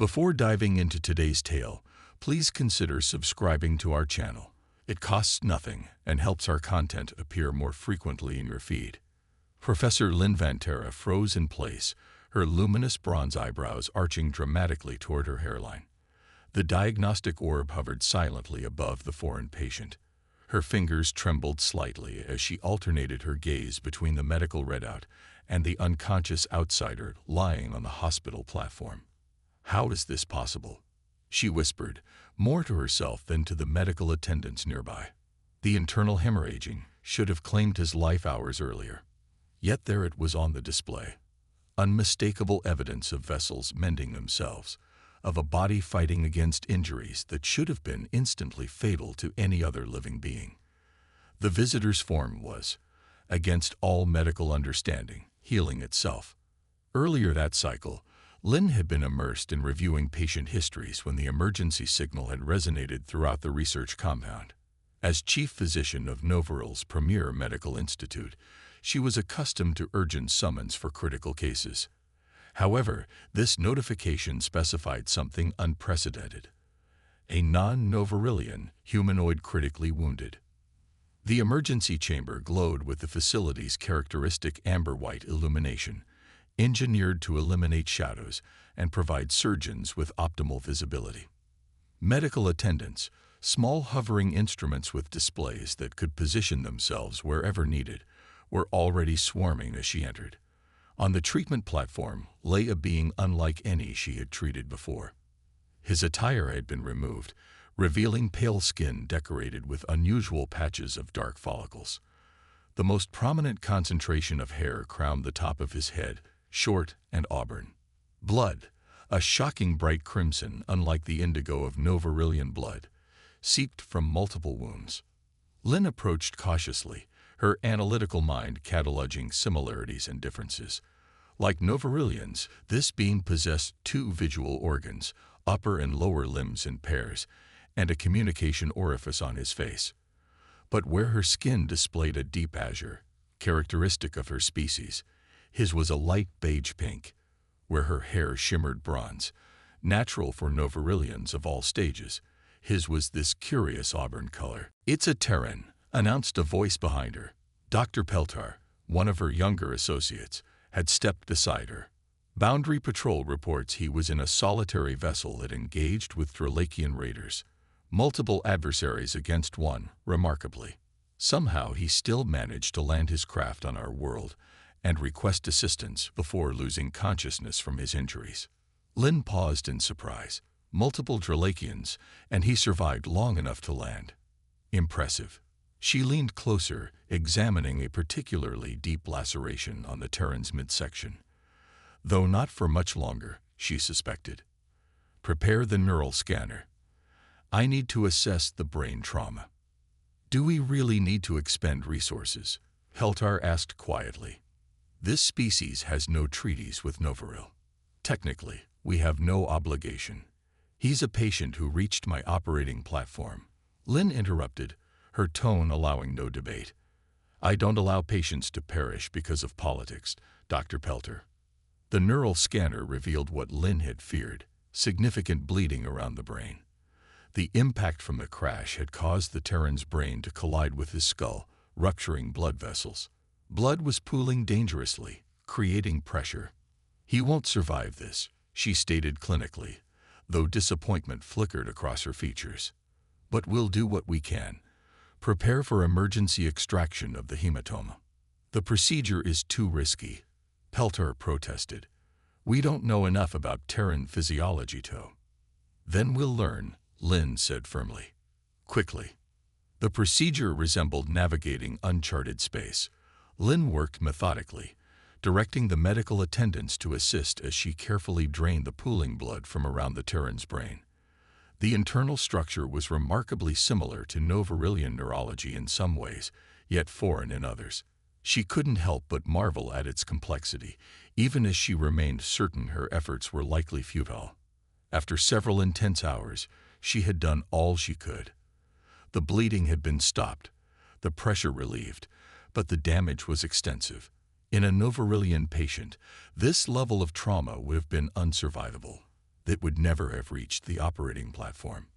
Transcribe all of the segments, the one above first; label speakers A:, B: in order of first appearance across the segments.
A: Before diving into today's tale, please consider subscribing to our channel. It costs nothing and helps our content appear more frequently in your feed. Professor Lynn Vantera froze in place, her luminous bronze eyebrows arching dramatically toward her hairline. The diagnostic orb hovered silently above the foreign patient. Her fingers trembled slightly as she alternated her gaze between the medical readout and the unconscious outsider lying on the hospital platform. "How is this possible?" she whispered, more to herself than to the medical attendants nearby. The internal hemorrhaging should have claimed his life hours earlier. Yet there it was on the display. Unmistakable evidence of vessels mending themselves, of a body fighting against injuries that should have been instantly fatal to any other living being. The visitor's form was, against all medical understanding, healing itself. Earlier that cycle, Lynn had been immersed in reviewing patient histories when the emergency signal had resonated throughout the research compound. As chief physician of Novarill's premier medical institute, she was accustomed to urgent summons for critical cases. However, this notification specified something unprecedented: a non-Novarillian humanoid critically wounded. The emergency chamber glowed with the facility's characteristic amber-white illumination, engineered to eliminate shadows and provide surgeons with optimal visibility. Medical attendants, small hovering instruments with displays that could position themselves wherever needed, were already swarming as she entered. On the treatment platform lay a being unlike any she had treated before. His attire had been removed, revealing pale skin decorated with unusual patches of dark follicles. The most prominent concentration of hair crowned the top of his head, short and auburn. Blood, a shocking bright crimson unlike the indigo of Novarillian blood, seeped from multiple wounds. Lynn approached cautiously, her analytical mind cataloging similarities and differences. Like Novarillians, this being possessed two visual organs, upper and lower limbs in pairs, and a communication orifice on his face. But where her skin displayed a deep azure, characteristic of her species, his was a light beige pink. Where her hair shimmered bronze, natural for Novarillians of all stages, his was this curious auburn color. "It's a Terran," announced a voice behind her. Dr. Peltar, one of her younger associates, had stepped beside her. Boundary Patrol reports he was in a solitary vessel that engaged with Dralakian raiders. Multiple adversaries against one, remarkably. Somehow he still managed to land his craft on our world and request assistance before losing consciousness from his injuries. Lynn paused in surprise. Multiple Dralakians, and he survived long enough to land. Impressive. She leaned closer, examining a particularly deep laceration on the Terran's midsection. Though not for much longer, she suspected. "Prepare the neural scanner. I need to assess the brain trauma." "Do we really need to expend resources?" Peltar asked quietly. "This species has no treaties with Novarill. Technically, we have no obligation. He's a patient who reached my operating platform." Lynn interrupted, her tone allowing no debate. "I don't allow patients to perish because of politics, Dr. Peltar." The neural scanner revealed what Lynn had feared: significant bleeding around the brain. The impact from the crash had caused the Terran's brain to collide with his skull, rupturing blood vessels. Blood was pooling dangerously, creating pressure. "He won't survive this," she stated clinically, though disappointment flickered across her features. "But we'll do what we can. Prepare for emergency extraction of the hematoma." "The procedure is too risky," Peltar protested. "We don't know enough about Terran physiology to." "Then we'll learn," Lynn said firmly. Quickly. The procedure resembled navigating uncharted space. Lynn worked methodically, directing the medical attendants to assist as she carefully drained the pooling blood from around the Terran's brain. The internal structure was remarkably similar to Novarillian neurology in some ways, yet foreign in others. She couldn't help but marvel at its complexity, even as she remained certain her efforts were likely futile. After several intense hours, she had done all she could. The bleeding had been stopped, the pressure relieved, but the damage was extensive. In a Novarillian patient, this level of trauma would have been unsurvivable. that would never have reached the operating platform.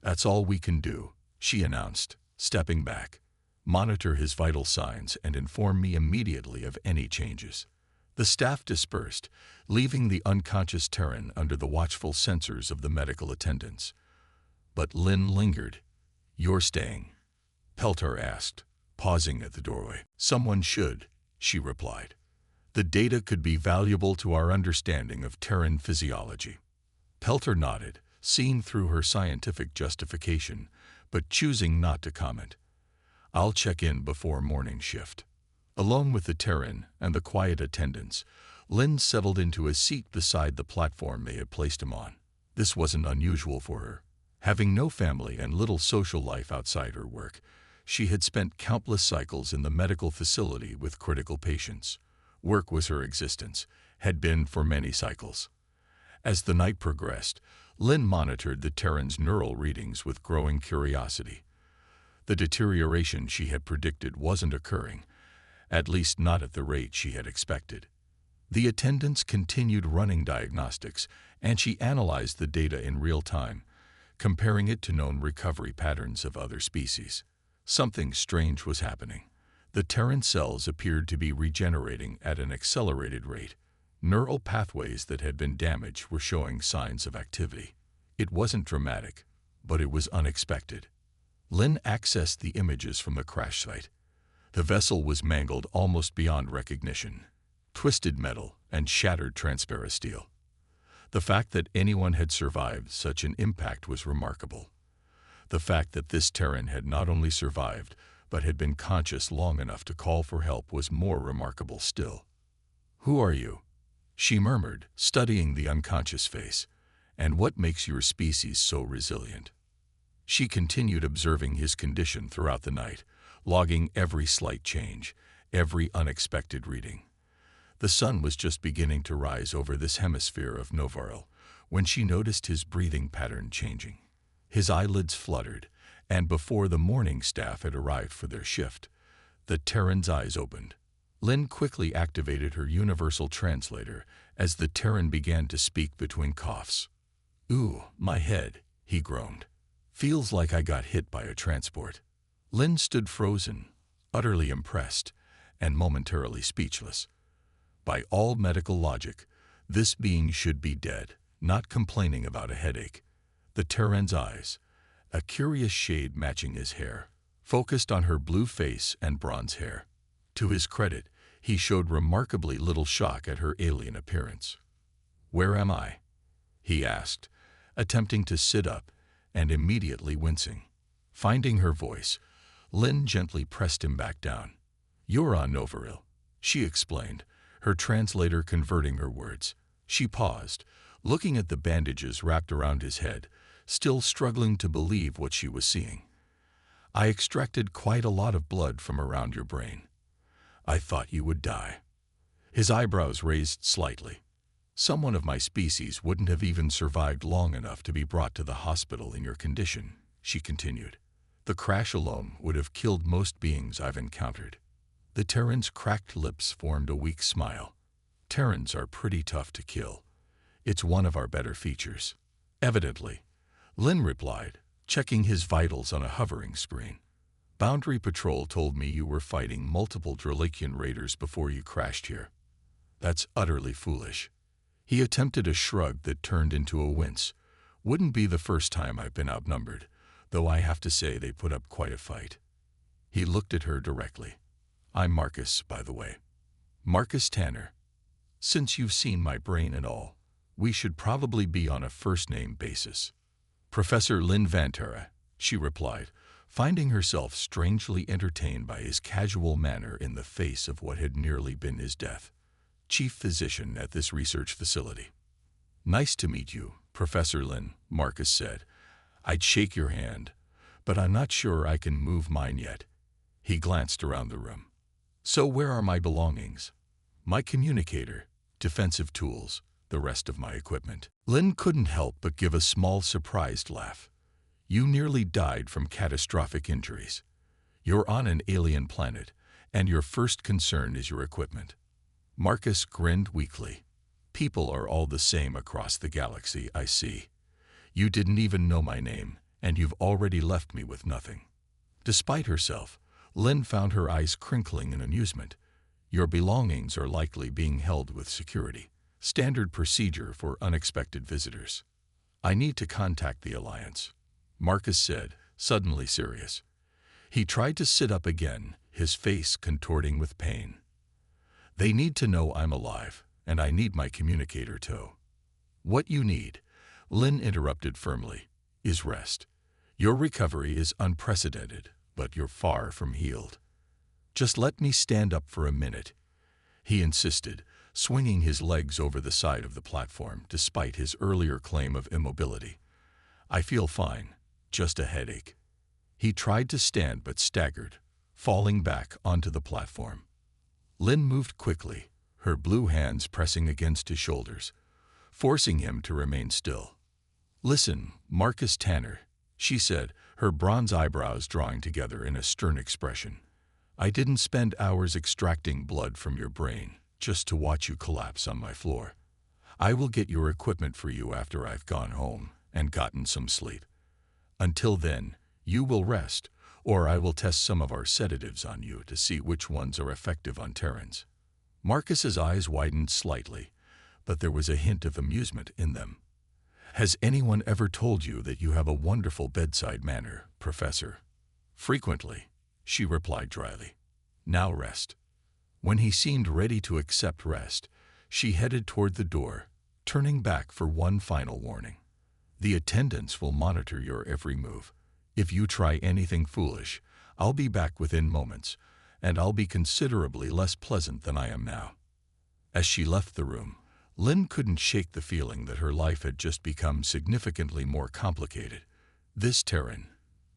A: "That's all we can do," she announced, stepping back. "Monitor his vital signs and inform me immediately of any changes." The staff dispersed, leaving the unconscious Terran under the watchful sensors of the medical attendants. But Lynn lingered. "You're staying?" Peltar asked, pausing at the doorway. "Someone should," she replied. "The data could be valuable to our understanding of Terran physiology." Peltar nodded, seeing through her scientific justification, but choosing not to comment. "I'll check in before morning shift." Alone with the Terran and the quiet attendants, Lynn settled into a seat beside the platform they had placed him on. This wasn't unusual for her. Having no family and little social life outside her work, she had spent countless cycles in the medical facility with critical patients. Work was her existence, had been for many cycles. As the night progressed, Lynn monitored the Terran's neural readings with growing curiosity. The deterioration she had predicted wasn't occurring, at least not at the rate she had expected. The attendants continued running diagnostics, and she analyzed the data in real time, comparing it to known recovery patterns of other species. Something strange was happening. The Terran cells appeared to be regenerating at an accelerated rate. Neural pathways that had been damaged were showing signs of activity. It wasn't dramatic, but it was unexpected. Lynn accessed the images from the crash site. The vessel was mangled almost beyond recognition. Twisted metal and shattered transparent steel. The fact that anyone had survived such an impact was remarkable. The fact that this Terran had not only survived, but had been conscious long enough to call for help was more remarkable still. "Who are you?" she murmured, studying the unconscious face. "And what makes your species so resilient?" She continued observing his condition throughout the night, logging every slight change, every unexpected reading. The sun was just beginning to rise over this hemisphere of Novaril when she noticed his breathing pattern changing. His eyelids fluttered, and before the morning staff had arrived for their shift, the Terran's eyes opened. Lynn quickly activated her universal translator as the Terran began to speak between coughs. "Ooh, my head," he groaned. "Feels like I got hit by a transport." Lynn stood frozen, utterly impressed, and momentarily speechless. By all medical logic, this being should be dead, not complaining about a headache. The Terran's eyes, a curious shade matching his hair, focused on her blue face and bronze hair. To his credit, he showed remarkably little shock at her alien appearance. "Where am I?" he asked, attempting to sit up and immediately wincing. Finding her voice, Lynn gently pressed him back down. "You're on Novaril," she explained, her translator converting her words. She paused, looking at the bandages wrapped around his head, still struggling to believe what she was seeing. "I extracted quite a lot of blood from around your brain. I thought you would die." His eyebrows raised slightly. "Someone of my species wouldn't have even survived long enough to be brought to the hospital in your condition," she continued. "The crash alone would have killed most beings I've encountered." The Terran's cracked lips formed a weak smile. "Terrans are pretty tough to kill. It's one of our better features." "Evidently," Lynn replied, checking his vitals on a hovering screen. "Boundary Patrol told me you were fighting multiple Dralikian raiders before you crashed here." "That's utterly foolish." He attempted a shrug that turned into a wince. "Wouldn't be the first time I've been outnumbered, though I have to say they put up quite a fight." He looked at her directly. "I'm Marcus, by the way. Marcus Tanner. Since you've seen my brain and all, we should probably be on a first-name basis." "Professor Lynn Vantera," she replied, finding herself strangely entertained by his casual manner in the face of what had nearly been his death. "Chief physician at this research facility." "Nice to meet you, Professor Lynn," Marcus said. "I'd shake your hand, but I'm not sure I can move mine yet." He glanced around the room. "So where are my belongings?" "My communicator, defensive tools, the rest of my equipment." Lynn couldn't help but give a small surprised laugh. "You nearly died from catastrophic injuries. You're on an alien planet, and your first concern is your equipment." Marcus grinned weakly. People are all the same across the galaxy, I see. You didn't even know my name, and you've already left me with nothing." Despite herself, Lynn found her eyes crinkling in amusement. "Your belongings are likely being held with security. Standard procedure for unexpected visitors." "I need to contact the Alliance," Marcus said, suddenly serious. He tried to sit up again, his face contorting with pain. "They need to know I'm alive, and I need my communicator too." "What you need," Lynn interrupted firmly, "is rest. Your recovery is unprecedented, but you're far from healed. Just let me stand up for a minute," he insisted, swinging his legs over the side of the platform despite his earlier claim of immobility. "I feel fine, just a headache." He tried to stand but staggered, falling back onto the platform. Lynn moved quickly, her blue hands pressing against his shoulders, forcing him to remain still. "Listen, Marcus Tanner," she said, her bronze eyebrows drawing together in a stern expression. "I didn't spend hours extracting blood from your brain just to watch you collapse on my floor. I will get your equipment for you after I've gone home and gotten some sleep. Until then, you will rest, or I will test some of our sedatives on you to see which ones are effective on Terrans." Marcus's eyes widened slightly, but there was a hint of amusement in them. "Has anyone ever told you that you have a wonderful bedside manner, Professor?" "Frequently," she replied dryly. "Now rest." When he seemed ready to accept rest, she headed toward the door, turning back for one final warning. "The attendants will monitor your every move. If you try anything foolish, I'll be back within moments, and I'll be considerably less pleasant than I am now." As she left the room, Lynn couldn't shake the feeling that her life had just become significantly more complicated. This Terran,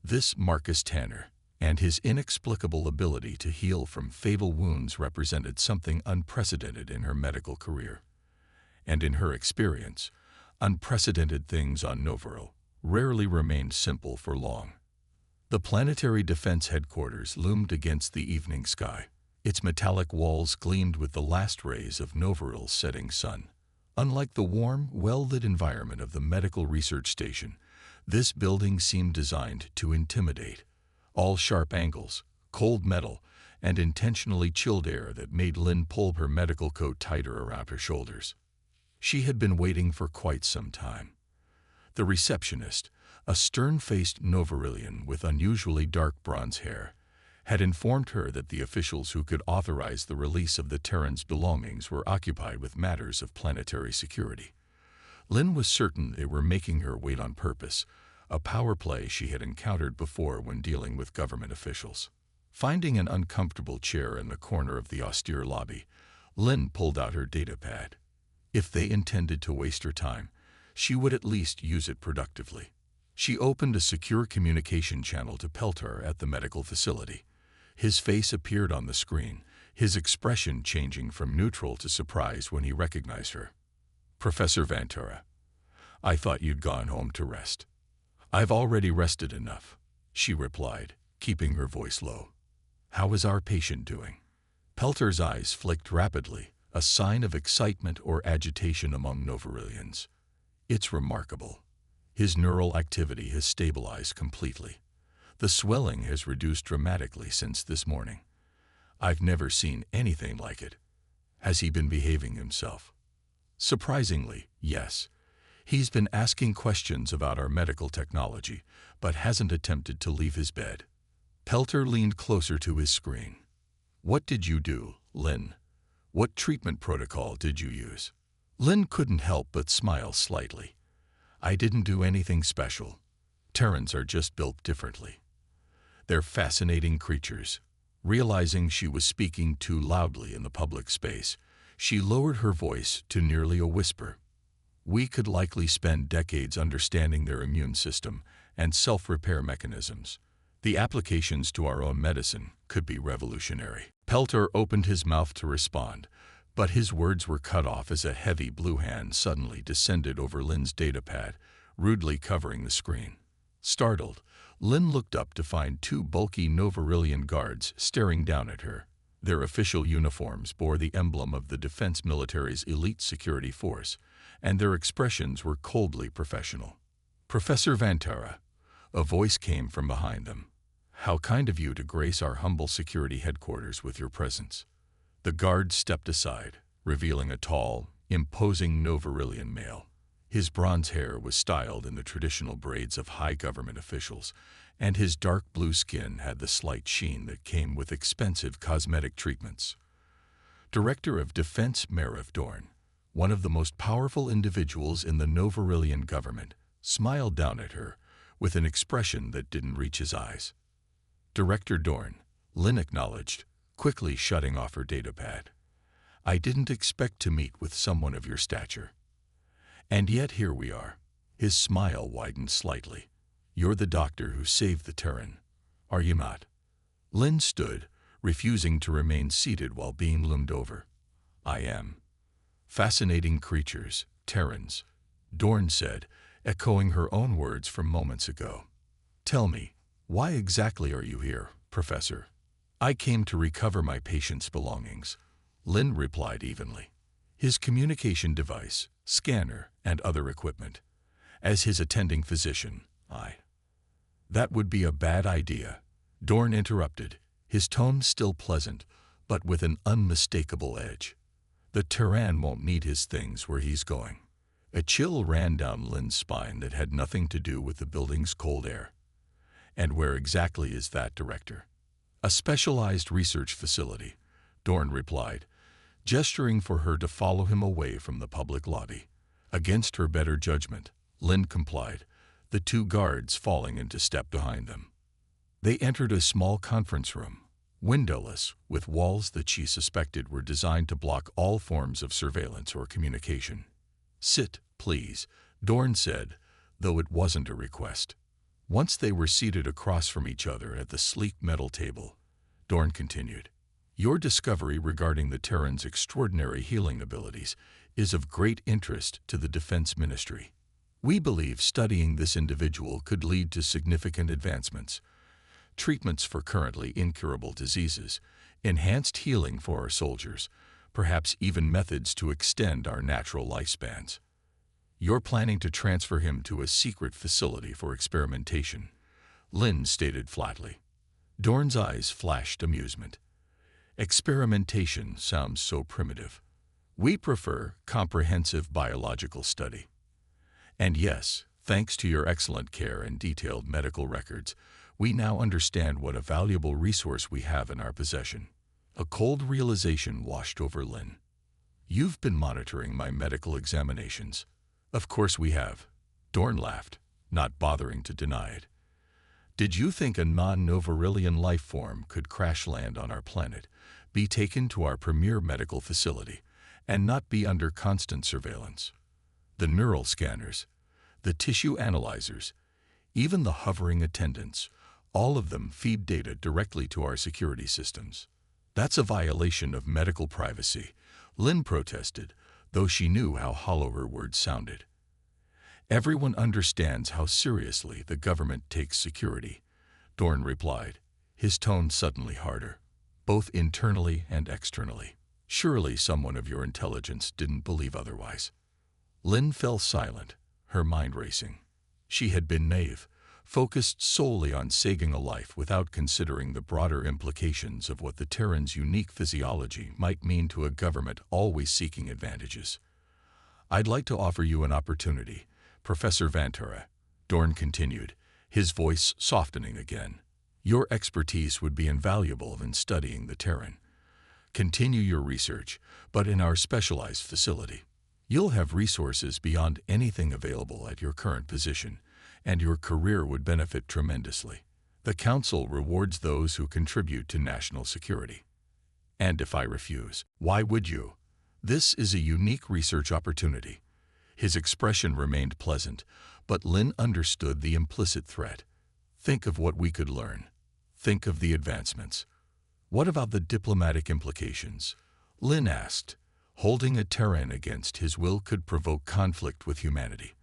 A: this Marcus Tanner, and his inexplicable ability to heal from fatal wounds represented something unprecedented in her medical career. And in her experience, unprecedented things on Novaril rarely remained simple for long. The Planetary Defense Headquarters loomed against the evening sky. Its metallic walls gleamed with the last rays of Novaril's setting sun. Unlike the warm, well-lit environment of the Medical Research Station, this building seemed designed to intimidate. All sharp angles, cold metal, and intentionally chilled air that made Lynn pull her medical coat tighter around her shoulders. She had been waiting for quite some time. The receptionist, a stern-faced Novarillian with unusually dark bronze hair, had informed her that the officials who could authorize the release of the Terran's belongings were occupied with matters of planetary security. Lynn was certain they were making her wait on purpose, a power play she had encountered before when dealing with government officials. Finding an uncomfortable chair in the corner of the austere lobby, Lynn pulled out her datapad. If they intended to waste her time, she would at least use it productively. She opened a secure communication channel to Peltar at the medical facility. His face appeared on the screen, his expression changing from neutral to surprised when he recognized her. "Professor Ventura, I thought you'd gone home to rest." "I've already rested enough," she replied, keeping her voice low. "How is our patient doing?" Peltar's eyes flicked rapidly, a sign of excitement or agitation among Novarillians. "It's remarkable. His neural activity has stabilized completely. The swelling has reduced dramatically since this morning. I've never seen anything like it." "Has he been behaving himself?" "Surprisingly, yes. He's been asking questions about our medical technology, but hasn't attempted to leave his bed." Peltar leaned closer to his screen. "What did you do, Lynn? What treatment protocol did you use?" Lynn couldn't help but smile slightly. "I didn't do anything special. Terrans are just built differently. They're fascinating creatures." Realizing she was speaking too loudly in the public space, she lowered her voice to nearly a whisper. "We could likely spend decades understanding their immune system and self-repair mechanisms. The applications to our own medicine could be revolutionary." Peltar opened his mouth to respond, but his words were cut off as a heavy blue hand suddenly descended over Lynn's datapad, rudely covering the screen. Startled, Lynn looked up to find two bulky Novarillian guards staring down at her. Their official uniforms bore the emblem of the defense military's elite security force, and their expressions were coldly professional. "Professor Vantara," a voice came from behind them. "How kind of you to grace our humble security headquarters with your presence." The guard stepped aside, revealing a tall, imposing Novarillian male. His bronze hair was styled in the traditional braids of high government officials, and his dark blue skin had the slight sheen that came with expensive cosmetic treatments. Director of Defense Merav Dorn, one of the most powerful individuals in the Novarillian government, smiled down at her with an expression that didn't reach his eyes. "Director Dorn," Lynn acknowledged, quickly shutting off her datapad. "I didn't expect to meet with someone of your stature. And yet here we are." His smile widened slightly. "You're the doctor who saved the Terran, are you not?" Lynn stood, refusing to remain seated while being loomed over. "I am." "Fascinating creatures, Terrans," Dorn said, echoing her own words from moments ago. "Tell me, why exactly are you here, Professor?" "I came to recover my patient's belongings," Lynn replied evenly. "His communication device, scanner, and other equipment. As his attending physician, That would be a bad idea," Dorn interrupted, his tone still pleasant, but with an unmistakable edge. "The Terran won't need his things where he's going." A chill ran down Lynn's spine that had nothing to do with the building's cold air. "And where exactly is that, Director?" "A specialized research facility," Dorn replied, gesturing for her to follow him away from the public lobby. Against her better judgment, Lynn complied, the two guards falling into step behind them. They entered a small conference room, windowless, with walls that she suspected were designed to block all forms of surveillance or communication. "Sit, please," Dorn said, though it wasn't a request. Once they were seated across from each other at the sleek metal table, Dorn continued, "Your discovery regarding the Terran's extraordinary healing abilities is of great interest to the Defense Ministry. We believe studying this individual could lead to significant advancements, treatments for currently incurable diseases, enhanced healing for our soldiers, perhaps even methods to extend our natural lifespans. You're planning to transfer him to a secret facility for experimentation," Lynn stated flatly. Dorn's eyes flashed amusement. "Experimentation sounds so primitive. We prefer comprehensive biological study. And yes, thanks to your excellent care and detailed medical records, we now understand what a valuable resource we have in our possession." A cold realization washed over Lynn. "You've been monitoring my medical examinations." "Of course we have," Dorn laughed, not bothering to deny it. "Did you think a non-Novarillian life form could crash land on our planet, be taken to our premier medical facility, and not be under constant surveillance? The neural scanners, the tissue analyzers, even the hovering attendants, all of them feed data directly to our security systems. That's a violation of medical privacy," Lynn protested, though she knew how hollow her words sounded. "Everyone understands how seriously the government takes security," Dorn replied, his tone suddenly harder, "both internally and externally. Surely someone of your intelligence didn't believe otherwise." Lynn fell silent, her mind racing. She had been naive, focused solely on saving a life without considering the broader implications of what the Terran's unique physiology might mean to a government always seeking advantages. "I'd like to offer you an opportunity, Professor Vantara," Dorn continued, his voice softening again. "Your expertise would be invaluable in studying the Terran. Continue your research, but in our specialized facility. You'll have resources beyond anything available at your current position, and your career would benefit tremendously. The Council rewards those who contribute to national security. And if I refuse, why would you? This is a unique research opportunity." His expression remained pleasant, but Lynn understood the implicit threat. "Think of what we could learn. Think of the advancements." "What about the diplomatic implications?" Lynn asked. "Holding a Terran against his will could provoke conflict with humanity.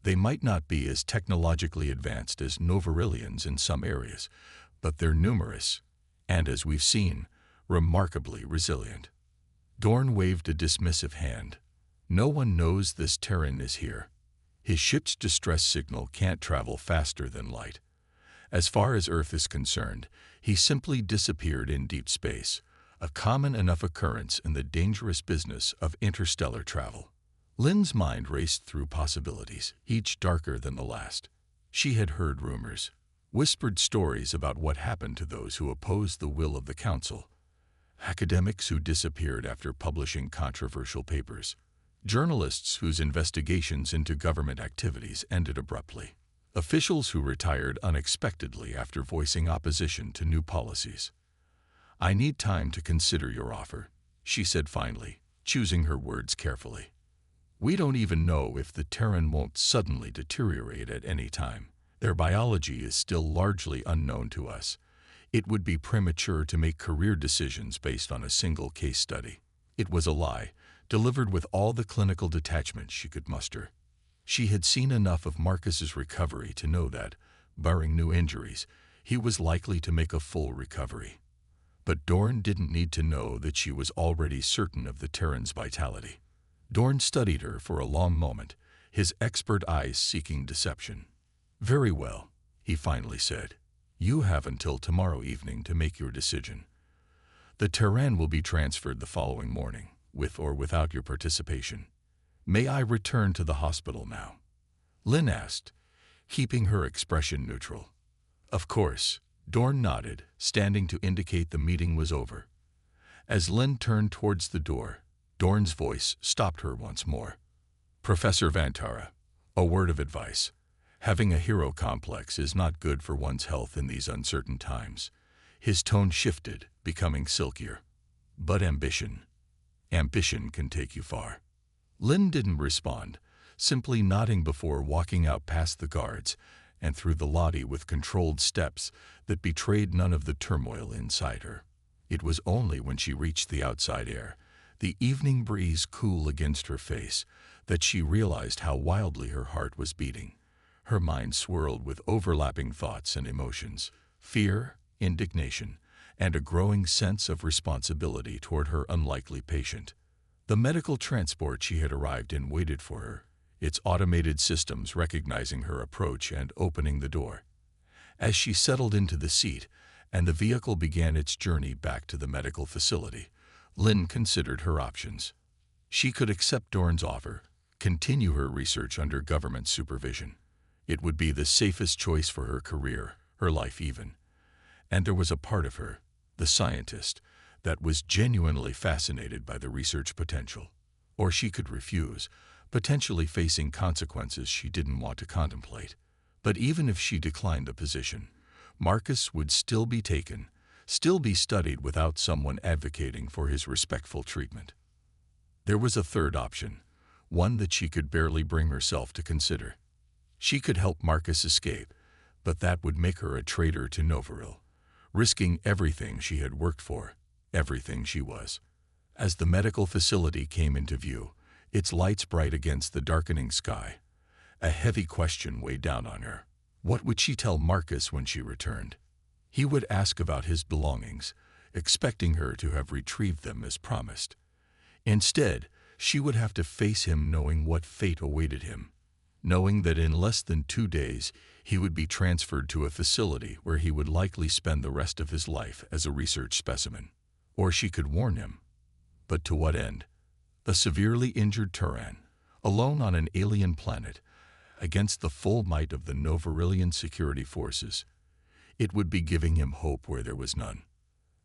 A: They might not be as technologically advanced as Novarillians in some areas, but they're numerous, and as we've seen, remarkably resilient. Dorn waved a dismissive hand. No one knows this Terran is here. His ship's distress signal can't travel faster than light. As far as Earth is concerned, he simply disappeared in deep space, a common enough occurrence in the dangerous business of interstellar travel. Lynn's mind raced through possibilities, each darker than the last. She had heard rumors, whispered stories about what happened to those who opposed the will of the Council. Academics who disappeared after publishing controversial papers. Journalists whose investigations into government activities ended abruptly. Officials who retired unexpectedly after voicing opposition to new policies. "I need time to consider your offer," she said finally, choosing her words carefully. "We don't even know if the Terran won't suddenly deteriorate at any time. Their biology is still largely unknown to us. It would be premature to make career decisions based on a single case study." It was a lie, delivered with all the clinical detachment she could muster. She had seen enough of Marcus's recovery to know that, barring new injuries, he was likely to make a full recovery. But Dorn didn't need to know that she was already certain of the Terran's vitality. Dorn studied her for a long moment, his expert eyes seeking deception. "Very well," he finally said. "You have until tomorrow evening to make your decision. The Terran will be transferred the following morning, with or without your participation. May I return to the hospital now?" Lynn asked, keeping her expression neutral. "Of course," Dorn nodded, standing to indicate the meeting was over. As Lynn turned towards the door, Dorn's voice stopped her once more. "Professor Vantara, a word of advice. Having a hero complex is not good for one's health in these uncertain times." His tone shifted, becoming silkier. "But ambition can take you far." Lynn didn't respond, simply nodding before walking out past the guards and through the lobby with controlled steps that betrayed none of the turmoil inside her. It was only when she reached the outside air, the evening breeze cool against her face, that she realized how wildly her heart was beating. Her mind swirled with overlapping thoughts and emotions, fear, indignation, and a growing sense of responsibility toward her unlikely patient. The medical transport she had arrived in waited for her, its automated systems recognizing her approach and opening the door. As she settled into the seat and the vehicle began its journey back to the medical facility, Lynn considered her options. She could accept Dorn's offer, continue her research under government supervision. It would be the safest choice for her career, her life even. And there was a part of her, the scientist, that was genuinely fascinated by the research potential. Or she could refuse, potentially facing consequences she didn't want to contemplate. But even if she declined the position, Marcus would still be taken, still be studied without someone advocating for his respectful treatment. There was a third option, one that she could barely bring herself to consider. She could help Marcus escape, but that would make her a traitor to Novaril, risking everything she had worked for, everything she was. As the medical facility came into view, its lights bright against the darkening sky, a heavy question weighed down on her. What would she tell Marcus when she returned? He would ask about his belongings, expecting her to have retrieved them as promised. Instead, she would have to face him knowing what fate awaited him, knowing that in less than 2 days he would be transferred to a facility where he would likely spend the rest of his life as a research specimen. Or she could warn him. But to what end? A severely injured Terran, alone on an alien planet, against the full might of the Novarilian security forces. It would be giving him hope where there was none.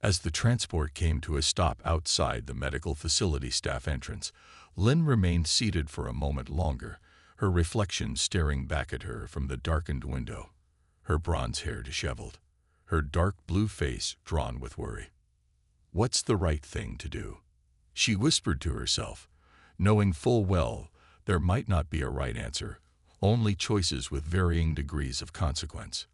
A: As the transport came to a stop outside the medical facility staff entrance, Lynn remained seated for a moment longer, her reflection staring back at her from the darkened window, her bronze hair disheveled, her dark blue face drawn with worry. What's the right thing to do? She whispered to herself, knowing full well there might not be a right answer, only choices with varying degrees of consequence.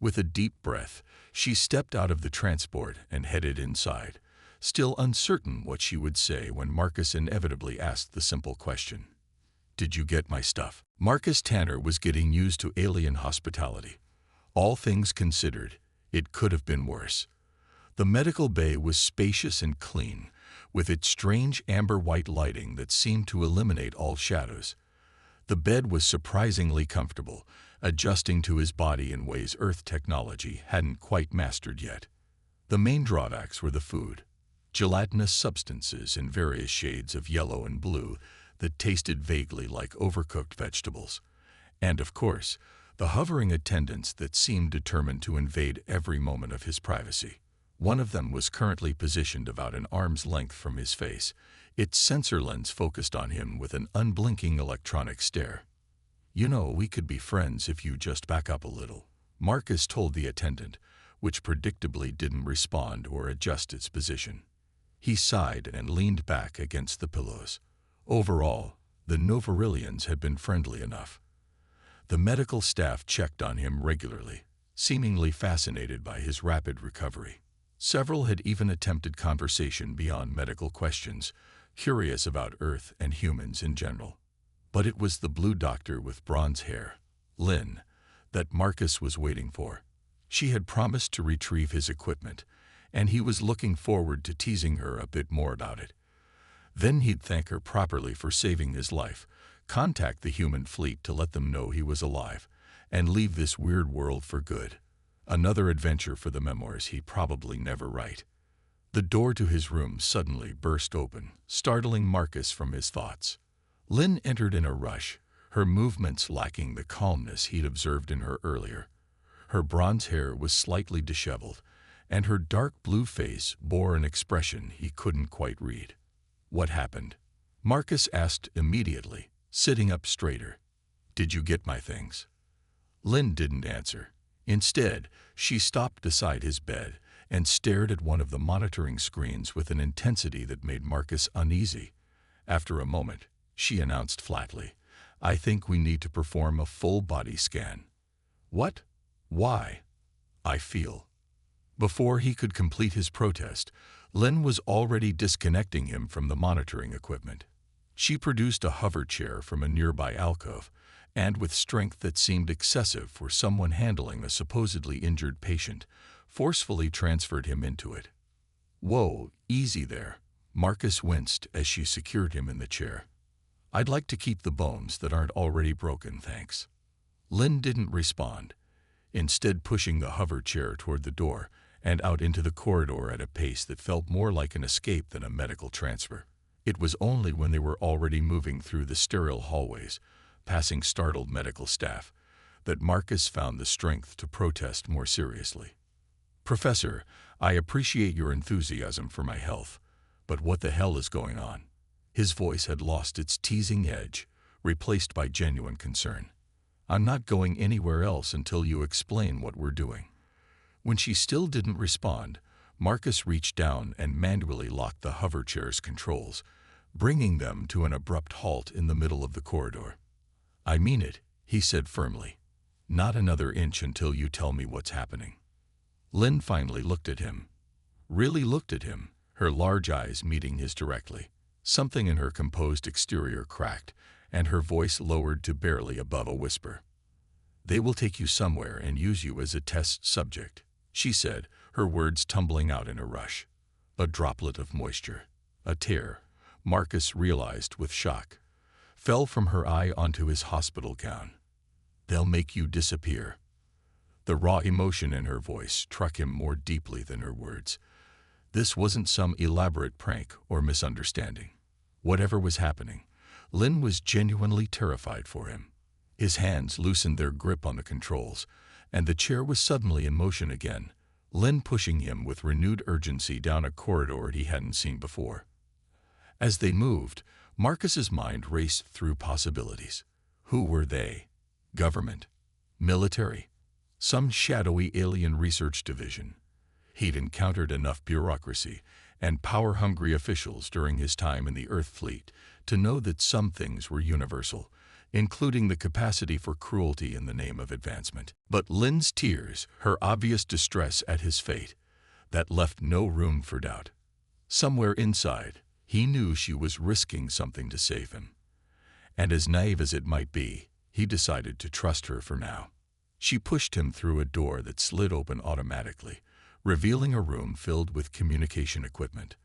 A: With a deep breath, she stepped out of the transport and headed inside, still uncertain what she would say when Marcus inevitably asked the simple question. "Did you get my stuff?" Marcus Tanner was getting used to alien hospitality. All things considered, it could have been worse. The medical bay was spacious and clean, with its strange amber-white lighting that seemed to eliminate all shadows. The bed was surprisingly comfortable, adjusting to his body in ways Earth technology hadn't quite mastered yet. The main drawbacks were the food. Gelatinous substances in various shades of yellow and blue that tasted vaguely like overcooked vegetables. And, of course, the hovering attendants that seemed determined to invade every moment of his privacy. One of them was currently positioned about an arm's length from his face, its sensor lens focused on him with an unblinking electronic stare. "You know, we could be friends if you just back up a little," Marcus told the attendant, which predictably didn't respond or adjust its position. He sighed and leaned back against the pillows. Overall, the Novarillians had been friendly enough. The medical staff checked on him regularly, seemingly fascinated by his rapid recovery. Several had even attempted conversation beyond medical questions, curious about Earth and humans in general. But it was the blue doctor with bronze hair, Lynn, that Marcus was waiting for. She had promised to retrieve his equipment, and he was looking forward to teasing her a bit more about it. Then he'd thank her properly for saving his life, contact the human fleet to let them know he was alive, and leave this weird world for good. Another adventure for the memoirs he'd probably never write. The door to his room suddenly burst open, startling Marcus from his thoughts. Lynn entered in a rush, her movements lacking the calmness he'd observed in her earlier. Her bronze hair was slightly disheveled, and her dark blue face bore an expression he couldn't quite read. "What happened?" Marcus asked immediately, sitting up straighter. "Did you get my things?" Lynn didn't answer. Instead, she stopped beside his bed and stared at one of the monitoring screens with an intensity that made Marcus uneasy. After a moment, she announced flatly, "I think we need to perform a full-body scan." "What? Why?" "I feel." Before he could complete his protest, Lynn was already disconnecting him from the monitoring equipment. She produced a hover chair from a nearby alcove, and with strength that seemed excessive for someone handling a supposedly injured patient, forcefully transferred him into it. "Whoa, easy there." Marcus winced as she secured him in the chair. "I'd like to keep the bones that aren't already broken, thanks." Lynn didn't respond, instead pushing the hover chair toward the door and out into the corridor at a pace that felt more like an escape than a medical transfer. It was only when they were already moving through the sterile hallways, passing startled medical staff, that Marcus found the strength to protest more seriously. "Professor, I appreciate your enthusiasm for my health, but what the hell is going on?" His voice had lost its teasing edge, replaced by genuine concern. "I'm not going anywhere else until you explain what we're doing." When she still didn't respond, Marcus reached down and manually locked the hover chair's controls, bringing them to an abrupt halt in the middle of the corridor. "I mean it," he said firmly. "Not another inch until you tell me what's happening." Lynn finally looked at him. Really looked at him, her large eyes meeting his directly. Something in her composed exterior cracked, and her voice lowered to barely above a whisper. "They will take you somewhere and use you as a test subject," she said, her words tumbling out in a rush. A droplet of moisture, a tear, Marcus realized with shock, fell from her eye onto his hospital gown. "They'll make you disappear." The raw emotion in her voice struck him more deeply than her words. This wasn't some elaborate prank or misunderstanding. Whatever was happening, Lynn was genuinely terrified for him. His hands loosened their grip on the controls, and the chair was suddenly in motion again, Lynn pushing him with renewed urgency down a corridor he hadn't seen before. As they moved, Marcus's mind raced through possibilities. Who were they? Government? Military? Some shadowy alien research division? He'd encountered enough bureaucracy and power-hungry officials during his time in the Earth fleet to know that some things were universal, including the capacity for cruelty in the name of advancement. But Lynn's tears, her obvious distress at his fate, that left no room for doubt. Somewhere inside, he knew she was risking something to save him. And as naive as it might be, he decided to trust her for now. She pushed him through a door that slid open automatically, revealing a room filled with communication equipment.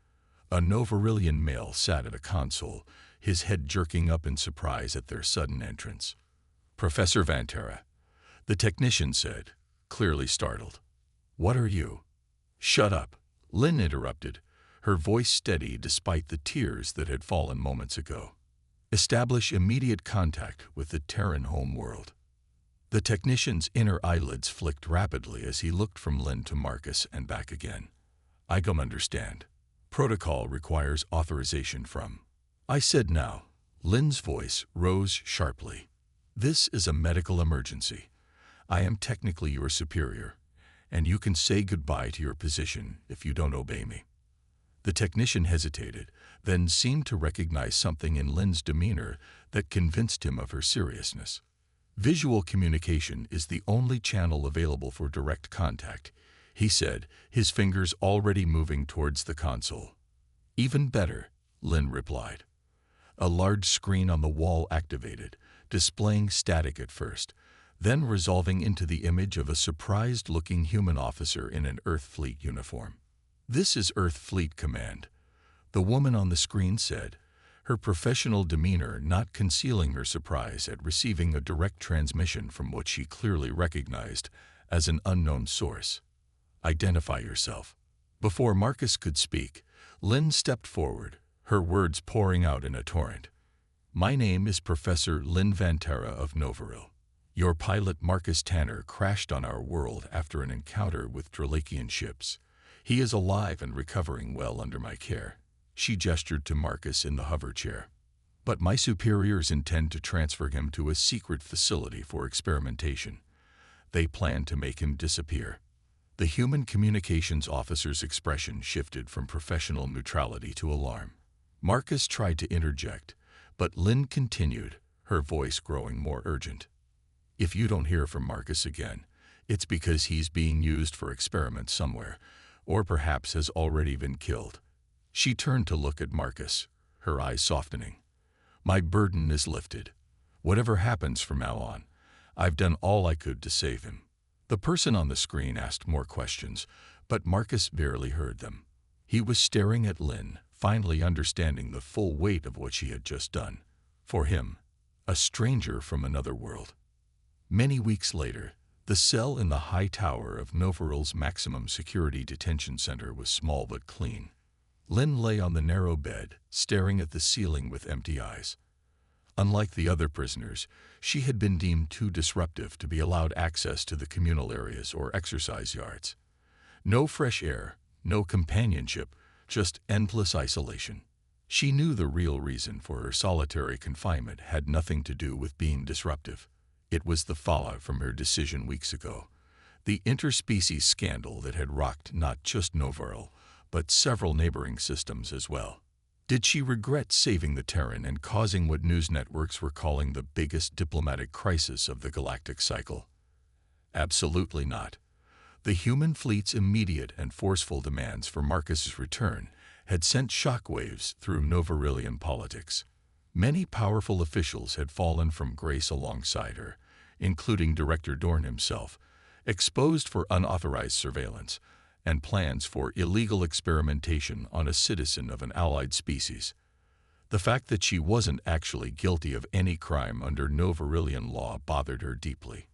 A: A Novarillian male sat at a console, his head jerking up in surprise at their sudden entrance. "Professor Vantera," the technician said, clearly startled. "What are you?" "Shut up," Lynn interrupted, her voice steady despite the tears that had fallen moments ago. "Establish immediate contact with the Terran homeworld." The technician's inner eyelids flicked rapidly as he looked from Lynn to Marcus and back again. "I don't understand. Protocol requires authorization from—" "I said now." Lynn's voice rose sharply. "This is a medical emergency. I am technically your superior, and you can say goodbye to your position if you don't obey me." The technician hesitated, then seemed to recognize something in Lynn's demeanor that convinced him of her seriousness. "Visual communication is the only channel available for direct contact," he said, his fingers already moving towards the console. "Even better," Lynn replied. A large screen on the wall activated, displaying static at first, then resolving into the image of a surprised-looking human officer in an Earth Fleet uniform. "This is Earth Fleet Command," the woman on the screen said, her professional demeanor not concealing her surprise at receiving a direct transmission from what she clearly recognized as an unknown source. "Identify yourself." Before Marcus could speak, Lynn stepped forward, her words pouring out in a torrent. "My name is Professor Lynn Vantera of Novaril. Your pilot Marcus Tanner crashed on our world after an encounter with Dralakian ships. He is alive and recovering well under my care." She gestured to Marcus in the hover chair. "But my superiors intend to transfer him to a secret facility for experimentation. They plan to make him disappear." The human communications officer's expression shifted from professional neutrality to alarm. Marcus tried to interject, but Lynn continued, her voice growing more urgent. "If you don't hear from Marcus again, it's because he's being used for experiments somewhere, or perhaps has already been killed." She turned to look at Marcus, her eyes softening. "My burden is lifted. Whatever happens from now on, I've done all I could to save him." The person on the screen asked more questions, but Marcus barely heard them. He was staring at Lynn, finally understanding the full weight of what she had just done. For him, a stranger from another world. Many weeks later, the cell in the high tower of Novaril's maximum security detention center was small but clean. Lynn lay on the narrow bed, staring at the ceiling with empty eyes. Unlike the other prisoners, she had been deemed too disruptive to be allowed access to the communal areas or exercise yards. No fresh air, no companionship, just endless isolation. She knew the real reason for her solitary confinement had nothing to do with being disruptive. It was the fallout from her decision weeks ago, the interspecies scandal that had rocked not just Novaril, but several neighboring systems as well. Did she regret saving the Terran and causing what news networks were calling the biggest diplomatic crisis of the galactic cycle? Absolutely not. The human fleet's immediate and forceful demands for Marcus's return had sent shockwaves through Novarillian politics. Many powerful officials had fallen from grace alongside her, including Director Dorn himself, exposed for unauthorized surveillance and plans for illegal experimentation on a citizen of an allied species. The fact that she wasn't actually guilty of any crime under Novarillian law bothered her deeply.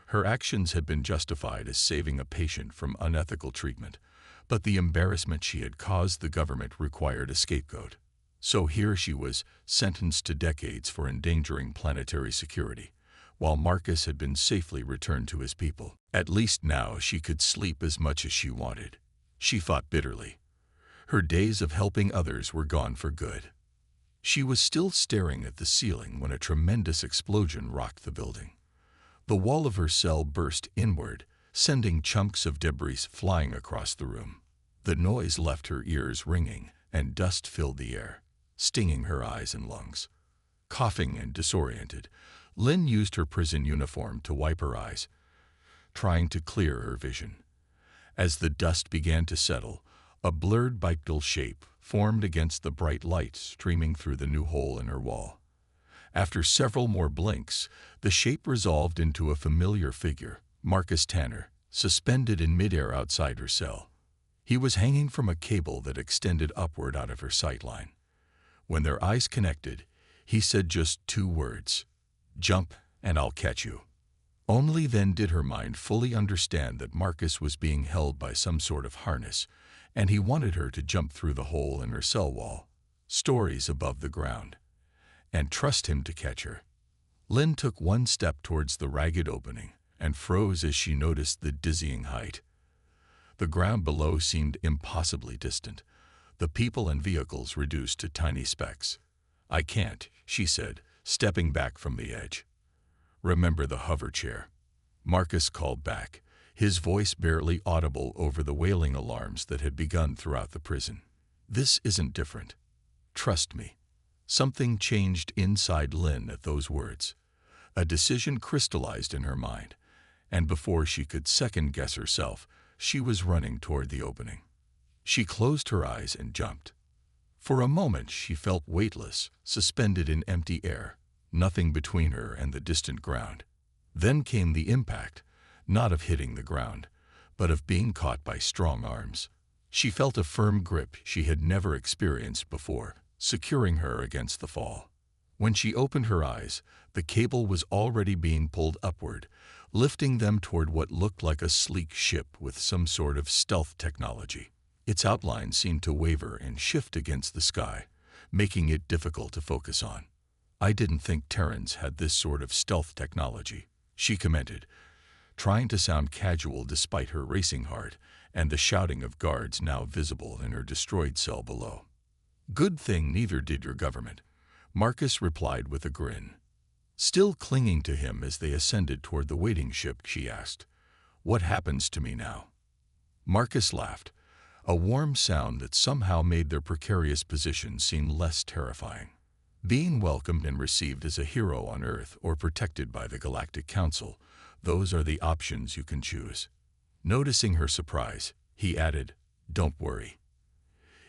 A: Her actions had been justified as saving a patient from unethical treatment, but the embarrassment she had caused the government required a scapegoat. So here she was, sentenced to decades for endangering planetary security, while Marcus had been safely returned to his people. At least now she could sleep as much as she wanted. She thought bitterly. Her days of helping others were gone for good. She was still staring at the ceiling when a tremendous explosion rocked the building. The wall of her cell burst inward, sending chunks of debris flying across the room. The noise left her ears ringing, and dust filled the air, stinging her eyes and lungs. Coughing and disoriented, Lynn used her prison uniform to wipe her eyes, trying to clear her vision. As the dust began to settle, a blurred bipedal shape formed against the bright light streaming through the new hole in her wall. After several more blinks, the shape resolved into a familiar figure, Marcus Tanner, suspended in midair outside her cell. He was hanging from a cable that extended upward out of her sightline. When their eyes connected, he said just 2 words, "Jump and I'll catch you." Only then did her mind fully understand that Marcus was being held by some sort of harness, and he wanted her to jump through the hole in her cell wall, stories above the ground, and trust him to catch her. Lynn took 1 step towards the ragged opening and froze as she noticed the dizzying height. The ground below seemed impossibly distant, the people and vehicles reduced to tiny specks. "I can't," she said, stepping back from the edge. "Remember the hover chair," Marcus called back, his voice barely audible over the wailing alarms that had begun throughout the prison. "This isn't different. Trust me." Something changed inside Lynn at those words. A decision crystallized in her mind, and before she could second-guess herself, she was running toward the opening. She closed her eyes and jumped. For a moment she felt weightless, suspended in empty air, nothing between her and the distant ground. Then came the impact, not of hitting the ground, but of being caught by strong arms. She felt a firm grip she had never experienced before, securing her against the fall. When she opened her eyes, the cable was already being pulled upward, lifting them toward what looked like a sleek ship with some sort of stealth technology. Its outline seemed to waver and shift against the sky, making it difficult to focus on. "I didn't think Terrans had this sort of stealth technology," she commented, trying to sound casual despite her racing heart and the shouting of guards now visible in her destroyed cell below. "Good thing neither did your government," Marcus replied with a grin. Still clinging to him as they ascended toward the waiting ship, she asked, "What happens to me now?" Marcus laughed, a warm sound that somehow made their precarious position seem less terrifying. "Being welcomed and received as a hero on Earth or protected by the Galactic Council, those are the options you can choose." Noticing her surprise, he added, "Don't worry.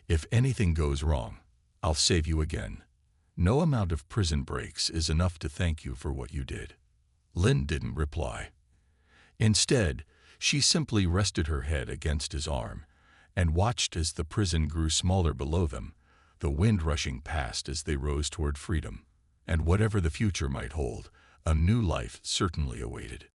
A: If anything goes wrong, I'll save you again. No amount of prison breaks is enough to thank you for what you did." Lynn didn't reply. Instead, she simply rested her head against his arm and watched as the prison grew smaller below them, the wind rushing past as they rose toward freedom. And whatever the future might hold, a new life certainly awaited.